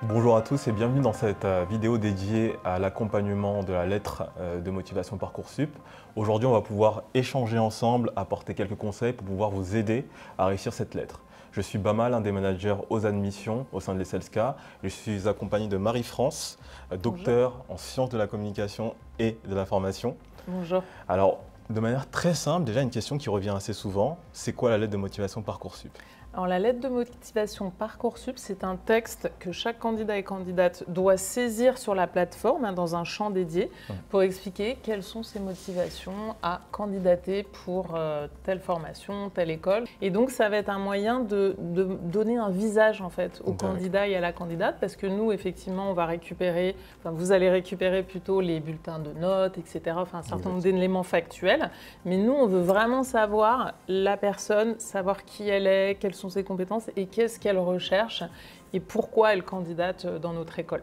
Bonjour à tous et bienvenue dans cette vidéo dédiée à l'accompagnement de la lettre de motivation Parcoursup. Aujourd'hui, on va pouvoir échanger ensemble, apporter quelques conseils pour pouvoir vous aider à réussir cette lettre. Je suis Bama, l'un des managers aux admissions au sein de l'ESSELSCA. Je suis accompagné de Marie-France, docteur en sciences de la communication et de l'information. Bonjour. Alors, de manière très simple, déjà une question qui revient assez souvent, c'est quoi la lettre de motivation Parcoursup ? Alors, la lettre de motivation Parcoursup, c'est un texte que chaque candidat et candidate doit saisir sur la plateforme, dans un champ dédié, pour expliquer quelles sont ses motivations à candidater pour telle formation, telle école. Et donc, ça va être un moyen de donner un visage en fait au candidat et à la candidate, parce que nous, effectivement, on va récupérer, vous allez récupérer plutôt les bulletins de notes, etc., un certain nombre d'éléments factuels. Mais nous, on veut vraiment savoir la personne, savoir qui elle est, quelles sont ses compétences et qu'est-ce qu'elle recherche et pourquoi elle candidate dans notre école.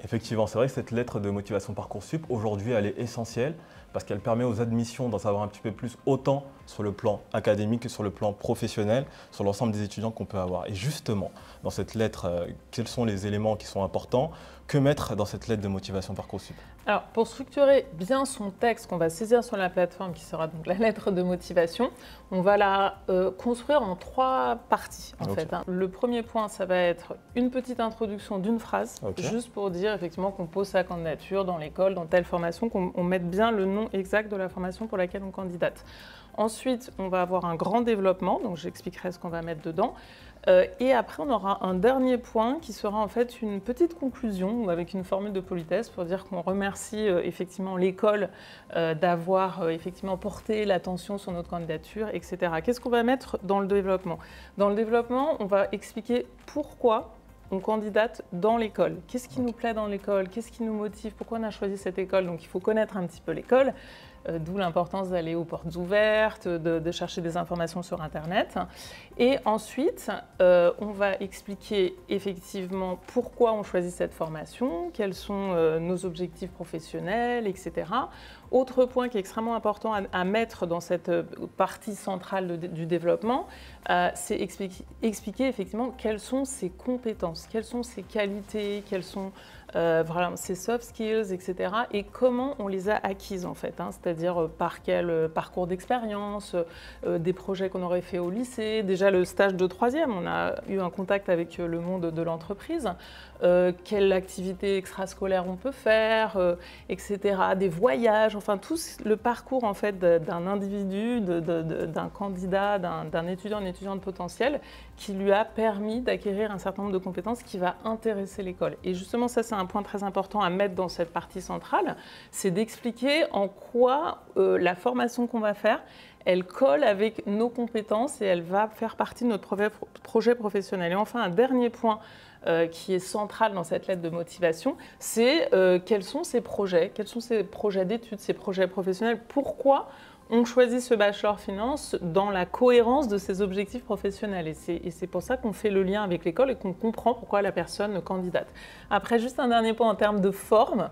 Effectivement, c'est vrai que cette lettre de motivation Parcoursup, aujourd'hui, elle est essentielle parce qu'elle permet aux admissions d'en savoir un petit peu plus, autant sur le plan académique que sur le plan professionnel, sur l'ensemble des étudiants qu'on peut avoir. Et justement, dans cette lettre, quels sont les éléments qui sont importants? Que mettre dans cette lettre de motivation Parcoursup? Alors, pour structurer bien son texte qu'on va saisir sur la plateforme, qui sera donc la lettre de motivation, on va la construire en 3 parties en fait. Le premier point, ça va être une petite introduction d'une phrase, juste pour dire effectivement qu'on pose sa candidature dans l'école, dans telle formation, qu'on mette bien le nom exact de la formation pour laquelle on candidate. Ensuite, on va avoir un grand développement, donc j'expliquerai ce qu'on va mettre dedans. Et après, on aura un dernier point qui sera en fait une petite conclusion avec une formule de politesse pour dire qu'on remercie effectivement l'école d'avoir effectivement porté l'attention sur notre candidature, etc. Qu'est-ce qu'on va mettre dans le développement? Dans le développement, on va expliquer pourquoi on candidate dans l'école. Qu'est-ce qui nous plaît dans l'école? Qu'est-ce qui nous motive? Pourquoi on a choisi cette école? Donc il faut connaître un petit peu l'école. D'où l'importance d'aller aux portes ouvertes, de chercher des informations sur Internet. Et ensuite, on va expliquer effectivement pourquoi on choisit cette formation, quels sont nos objectifs professionnels, etc. Autre point qui est extrêmement important à mettre dans cette partie centrale du développement, c'est expliquer effectivement quelles sont ses compétences, quelles sont ses qualités, quelles sont ses soft skills, etc. et comment on les a acquises en fait, c'est-à-dire par quel parcours d'expérience, des projets qu'on aurait fait au lycée, déjà le stage de 3e, on a eu un contact avec le monde de l'entreprise, quelle activité extrascolaire on peut faire, etc., des voyages, enfin tout le parcours en fait d'un individu, d'un candidat, d'un étudiant, une étudiante potentielle qui lui a permis d'acquérir un certain nombre de compétences qui va intéresser l'école. Et justement, ça c'est un point très important à mettre dans cette partie centrale, c'est d'expliquer en quoi la formation qu'on va faire, elle colle avec nos compétences et elle va faire partie de notre projet professionnel. Et enfin, un dernier point qui est central dans cette lettre de motivation, c'est quels sont ces projets d'études, ces projets professionnels, pourquoi on choisit ce bachelor finance dans la cohérence de ses objectifs professionnels. Et c'est pour ça qu'on fait le lien avec l'école et qu'on comprend pourquoi la personne candidate. Après, juste un dernier point en termes de forme.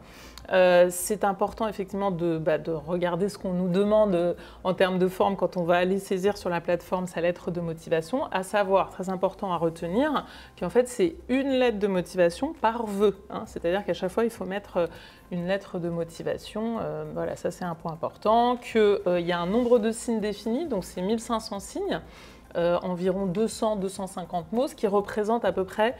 C'est important effectivement de regarder ce qu'on nous demande en termes de forme quand on va aller saisir sur la plateforme sa lettre de motivation, à savoir, très important à retenir, qu'en fait c'est une lettre de motivation par vœu, c'est-à-dire qu'à chaque fois il faut mettre une lettre de motivation, voilà, ça c'est un point important, qu'il y a un nombre de signes défini, donc c'est 1500 signes, environ 200-250 mots, ce qui représente à peu près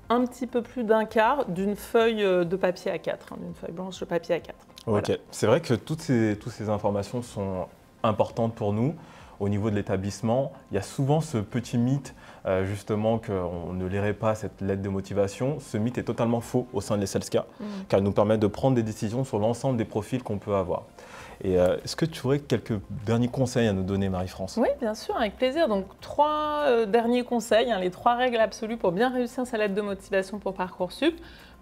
un petit peu plus d'un quart d'une feuille de papier A4, d'une feuille blanche de papier A4. Voilà. Ok, c'est vrai que toutes ces informations sont importantes pour nous. Au niveau de l'établissement, il y a souvent ce petit mythe justement qu'on ne lirait pas cette lettre de motivation. Ce mythe est totalement faux au sein de l'ESSELSCA, car il nous permet de prendre des décisions sur l'ensemble des profils qu'on peut avoir. Et est-ce que tu aurais quelques derniers conseils à nous donner, Marie-France? Oui, bien sûr, avec plaisir. Donc, 3 derniers conseils, les 3 règles absolues pour bien réussir sa lettre de motivation pour Parcoursup.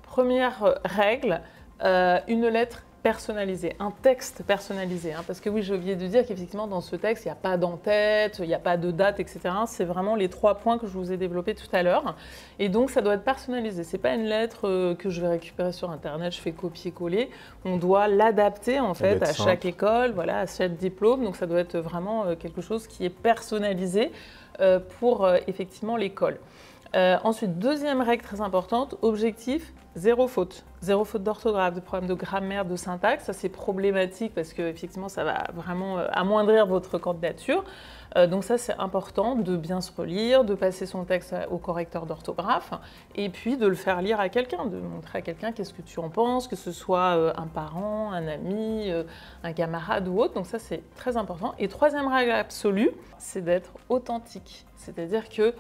Première règle, une lettre personnalisé, un texte personnalisé. Parce que oui, j'ai oublié de dire qu'effectivement, dans ce texte, il n'y a pas d'en-tête, il n'y a pas de date, etc. C'est vraiment les 3 points que je vous ai développés tout à l'heure. Et donc, ça doit être personnalisé. Ce n'est pas une lettre que je vais récupérer sur Internet, je fais copier-coller. On doit l'adapter, en fait, à chaque école, voilà, à chaque diplôme. Donc, ça doit être vraiment quelque chose qui est personnalisé pour, effectivement, l'école. Ensuite, deuxième règle très importante, objectif, zéro faute. Zéro faute d'orthographe, de problème de grammaire, de syntaxe. Ça, c'est problématique parce qu'effectivement, ça va vraiment amoindrir votre candidature. Donc ça, c'est important de bien se relire, de passer son texte au correcteur d'orthographe et puis de le faire lire à quelqu'un, de montrer à quelqu'un qu'est-ce que tu en penses, que ce soit un parent, un ami, un camarade ou autre. Donc ça, c'est très important. Et troisième règle absolue, c'est d'être authentique. C'est-à-dire que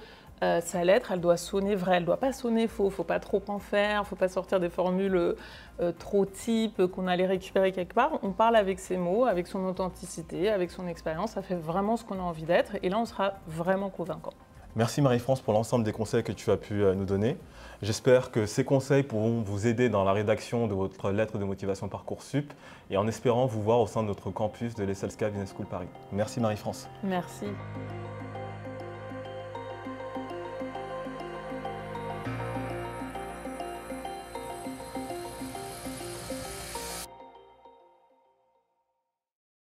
sa lettre, elle doit sonner vraie, elle ne doit pas sonner faux, il ne faut pas trop en faire, il ne faut pas sortir des formules trop types qu'on allait récupérer quelque part. On parle avec ses mots, avec son authenticité, avec son expérience, ça fait vraiment ce qu'on a envie d'être et là on sera vraiment convaincant. Merci Marie-France pour l'ensemble des conseils que tu as pu nous donner. J'espère que ces conseils pourront vous aider dans la rédaction de votre lettre de motivation Parcoursup et en espérant vous voir au sein de notre campus de l'ESSELSCA Business School Paris. Merci Marie-France. Merci.